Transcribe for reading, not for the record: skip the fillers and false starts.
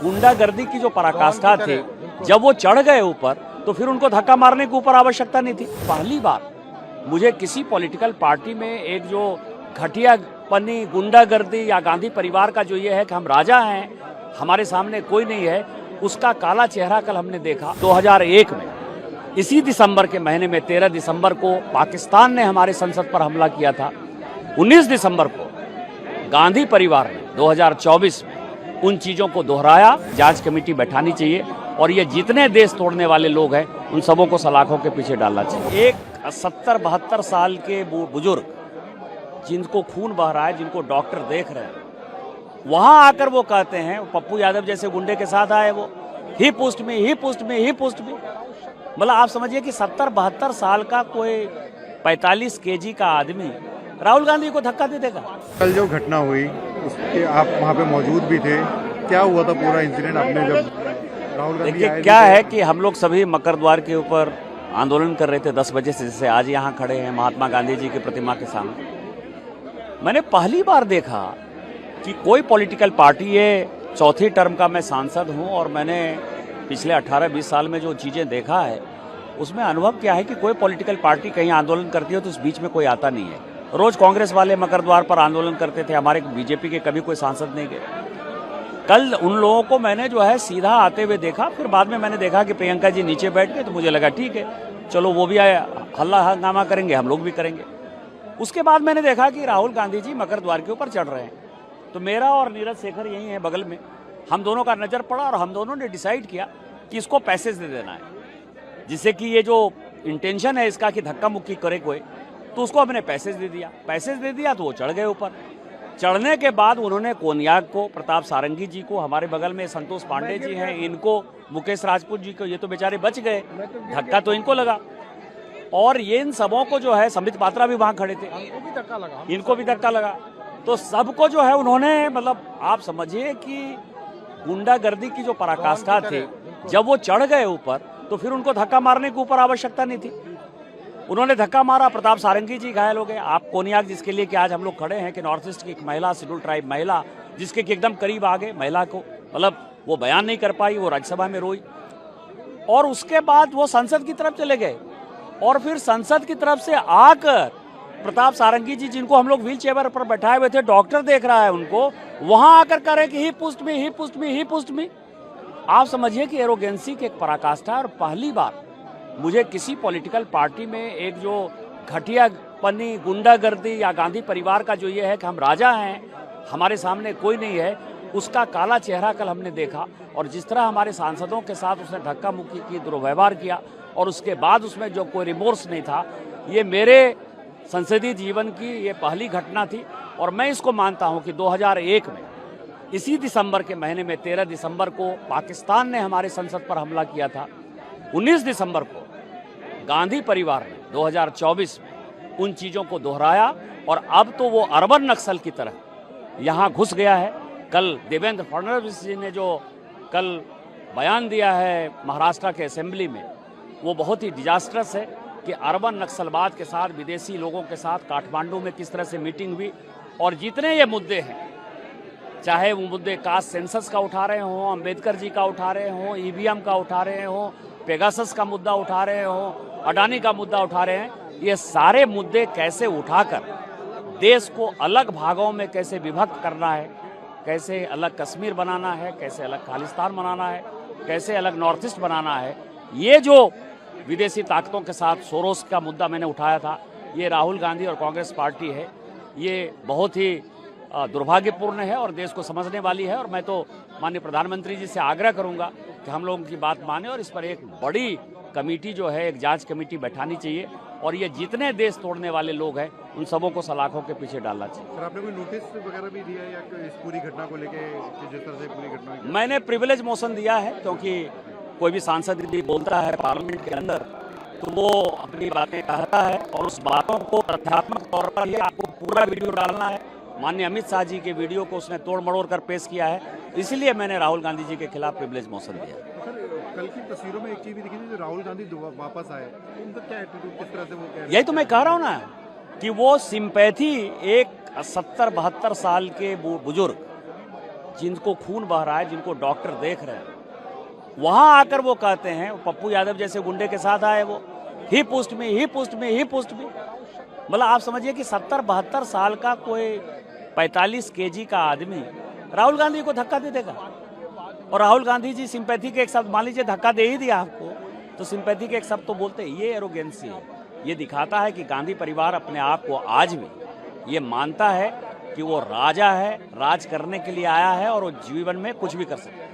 गुंडागर्दी की जो पराकाष्ठा थी, जब वो चढ़ गए ऊपर तो फिर उनको धक्का मारने के ऊपर आवश्यकता नहीं थी। पहली बार मुझे किसी पॉलिटिकल पार्टी में एक जो घटियापनी, गुंडागर्दी या गांधी परिवार का जो ये है कि हम राजा हैं, हमारे सामने कोई नहीं है, उसका काला चेहरा कल हमने देखा। 2001 में इसी दिसंबर के महीने में 13 दिसंबर को पाकिस्तान ने हमारे संसद पर हमला किया था। 19 दिसंबर को गांधी परिवार ने 2024 में उन चीजों को दोहराया। जांच कमेटी बैठानी चाहिए और ये जितने देश तोड़ने वाले लोग हैं उन सबों को सलाखों के पीछे डालना चाहिए। एक 70-72 साल के बुजुर्ग जिनको खून बह रहा है, जिनको डॉक्टर देख रहे हैं, वहां आकर वो कहते हैं, पप्पू यादव जैसे गुंडे के साथ आए, वो ही पुस्ट में, ही पुस्ट में, ही पुस्ट में। मतलब आप समझिए कि 70-72 साल का कोई 45 केजी का आदमी राहुल गांधी को धक्का दे देगा। कल जो घटना हुई उसके आप वहाँ पे मौजूद भी थे, क्या हुआ था पूरा इंसिडेंट? आपने जब राहुल गांधी देखिए क्या है कि हम लोग सभी मकर द्वार के ऊपर आंदोलन कर रहे थे 10 बजे से, जैसे आज यहाँ खड़े हैं महात्मा गांधी जी की प्रतिमा के सामने। मैंने पहली बार देखा कि कोई पॉलिटिकल पार्टी, ये चौथी टर्म का मैं सांसद हूँ और मैंने पिछले 18-20 साल में जो चीज़ें देखा है उसमें अनुभव क्या है कि कोई पॉलिटिकल पार्टी कहीं आंदोलन करती है तो उस बीच में कोई आता नहीं है। रोज कांग्रेस वाले मकर द्वार पर आंदोलन करते थे, हमारे बीजेपी के कभी कोई सांसद नहीं गए। कल उन लोगों को मैंने जो है सीधा आते हुए देखा, फिर बाद में मैंने देखा कि प्रियंका जी नीचे बैठ गए, तो मुझे लगा ठीक है, चलो वो भी आए, हल्ला हंगामा करेंगे, हम लोग भी करेंगे। उसके बाद मैंने देखा कि राहुल गांधी जी मकर द्वार के ऊपर चढ़ रहे हैं, तो मेरा और नीरज शेखर यही है बगल में, हम दोनों का नजर पड़ा और हम दोनों ने डिसाइड किया कि इसको पैसेज दे देना है, जिससे कि ये जो इंटेंशन है इसका कि धक्का मुक्की करे कोई, तो उसको हमने पैसेज दे दिया। पैसेज दे दिया तो वो चढ़ गए ऊपर। चढ़ने के बाद उन्होंने कोनियाक को, प्रताप सारंगी जी को, हमारे बगल में संतोष पांडे जी हैं, इनको, मुकेश राजपूत जी को, ये तो बेचारे बच गए, धक्का तो इनको लगा। और ये इन सबों को जो है, संबित पात्रा भी वहां खड़े थे, इनको भी धक्का लगा। तो सबको जो है उन्होंने, मतलब आप समझिए कि गुंडागर्दी की जो पराकाष्ठा थी, जब वो चढ़ गए ऊपर तो फिर उनको धक्का मारने के ऊपर आवश्यकता नहीं थी। उन्होंने धक्का मारा, प्रताप सारंगी जी घायल हो गए। आप कोनियाक, जिसके लिए कि आज हम लोग खड़े हैं, कि नॉर्थ ईस्ट की एक महिला, शेड्यूल ट्राइब महिला, जिसके कि एकदम करीब आ गए महिला को, मतलब वो बयान नहीं कर पाई, वो राज्यसभा में रोई, और उसके बाद वो संसद की तरफ चले गए। और फिर संसद की तरफ से आकर प्रताप सारंगी जी, जिनको हम लोग व्हील चेयर पर बैठाए हुए थे, डॉक्टर देख रहा है उनको, वहां आकर कह रहे कि ही पुस्ट में, ही पुस्ट में, ही पुस्ट में। आप समझिए कि एरोगेंसी की एक पराकाष्ठा। और पहली बार मुझे किसी पॉलिटिकल पार्टी में एक जो घटियापनी, गुंडागर्दी या गांधी परिवार का जो ये है कि हम राजा हैं, हमारे सामने कोई नहीं है, उसका काला चेहरा कल हमने देखा। और जिस तरह हमारे सांसदों के साथ उसने धक्का मुक्की की, दुर्व्यवहार किया, और उसके बाद उसमें जो कोई रिमोर्स नहीं था, ये मेरे संसदीय जीवन की ये पहली घटना थी। और मैं इसको मानता हूं कि 2001 में इसी दिसंबर के महीने में 13 दिसंबर को पाकिस्तान ने हमारे संसद पर हमला किया था। 19 दिसंबर को गांधी परिवार ने 2024 में उन चीजों को दोहराया और अब तो वो अर्बन नक्सल की तरह यहाँ घुस गया है। कल देवेंद्र फडणवीस जी ने जो कल बयान दिया है महाराष्ट्र के असेंबली में, वो बहुत ही डिजास्टरस है कि अर्बन नक्सलवाद के साथ, विदेशी लोगों के साथ काठमांडू में किस तरह से मीटिंग हुई। और जितने ये मुद्दे हैं, चाहे वो मुद्दे कास्ट सेंसस का उठा रहे हों, अंबेडकर जी का उठा रहे हों, ईवीएम का उठा रहे हों, पेगासस का मुद्दा उठा रहे हों, अडानी का मुद्दा उठा रहे हैं, ये सारे मुद्दे कैसे उठाकर देश को अलग भागों में कैसे विभक्त करना है, कैसे अलग कश्मीर बनाना है, कैसे अलग खालिस्तान बनाना है, कैसे अलग नॉर्थ ईस्ट बनाना है, ये जो विदेशी ताकतों के साथ सोरोस का मुद्दा मैंने उठाया था, ये राहुल गांधी और कांग्रेस पार्टी है, ये बहुत ही दुर्भाग्यपूर्ण है और देश को समझने वाली है। और मैं तो माननीय प्रधानमंत्री जी से आग्रह करूंगा कि हम लोगों की बात माने और इस पर एक बड़ी कमेटी जो है, एक जांच कमेटी बैठानी चाहिए और ये जितने देश तोड़ने वाले लोग हैं उन सबों को सलाखों के पीछे डालना चाहिए। सर, आपने कोई नोटिस वगैरह भी दिया या इस पूरी घटना को लेके, जिस तरह से पूरी घटना? मैंने प्रिविलेज मोशन दिया है, क्योंकि कोई भी सांसद यदि बोलता है पार्लियामेंट के अंदर तो वो अपनी बातें कहता है और उस बातों को तथ्यात्मक तौर पर ही आपको पूरा वीडियो डालना है। माननीय अमित शाह जी के वीडियो को उसने तोड़ मड़ोड़ कर पेश किया है, इसलिए मैंने राहुल गांधी जी के खिलाफ प्रिविलेज मोशन दिया। सर, कल की तस्वीरों में एक चीज भी दिखी थी, जो राहुल गांधी वापस आए, उनका क्या एटीट्यूड, किस तरह से वो कह रहे? यही तो मैं कह रहा हूँ ना कि वो सिंपैथी, एक 70-72 साल के बुजुर्ग जिनको खून बह रहा है, जिनको डॉक्टर देख रहे हैं, वहां आकर वो कहते हैं, पप्पू यादव जैसे गुंडे के साथ आए वो, ही पुस्ट में, ही पुस्ट में, ही पुस्ट में। मतलब आप समझिए कि 70-72 साल का कोई 45 केजी का आदमी राहुल गांधी को धक्का दे देगा। और राहुल गांधी जी सिंपैथी के एक शब्द, मान लीजिए धक्का दे ही दिया आपको, तो सिंपैथी के एक शब्द तो बोलते हैं। ये एरोगेंसी है। ये दिखाता है कि गांधी परिवार अपने आप को आज भी ये मानता है कि वो राजा है, राज करने के लिए आया है और वो जीवन में कुछ भी कर सकता है।